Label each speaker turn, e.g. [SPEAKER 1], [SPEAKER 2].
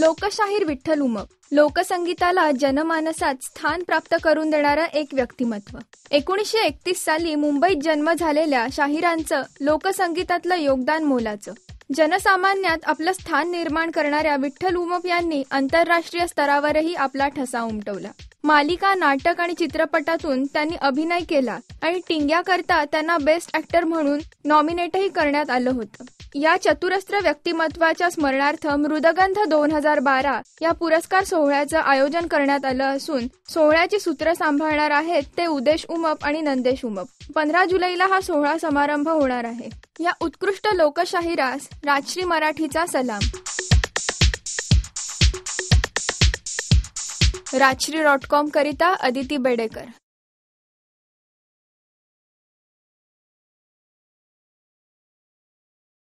[SPEAKER 1] लोकशाहीर विठ्ठल उमप, लोकसंगीताला जनमानसात स्थान प्राप्त करून देणारं एक व्यक्तिमत्व. 1931 साली मुंबईत जन्म झालेल्या शाहिरांचं लोकसंगीतातलं योगदान मोलाचं. जनसामान्यात आपलं स्थान निर्माण करणाऱ्या विठ्ठल उमप यांनी आंतरराष्ट्रीय स्तरावरही आपला ठसा उमटवला. मालिका, नाटक आणि चित्रपटातून त्यांनी अभिनय केला आणि टिंग्याकरता त्यांना बेस्ट ऍक्टर म्हणून नॉमिनेटही करण्यात आलं होतं. या चतुरस्त्र व्यक्तिमत्वाच्या स्मरणार्थ मृदगंध 2012 या पुरस्कार सोहळ्याचं आयोजन करण्यात आलं असून सोहळ्याची सूत्र सांभाळणार आहेत ते उदेश उमप आणि नंदेश उमप. 15 जुलैला हा सोहळा समारंभ होणार आहे. या उत्कृष्ट लोकशाहिरास राजश्री मराठीचा सलाम. राजश्री.com करिता अदिती बेडेकर.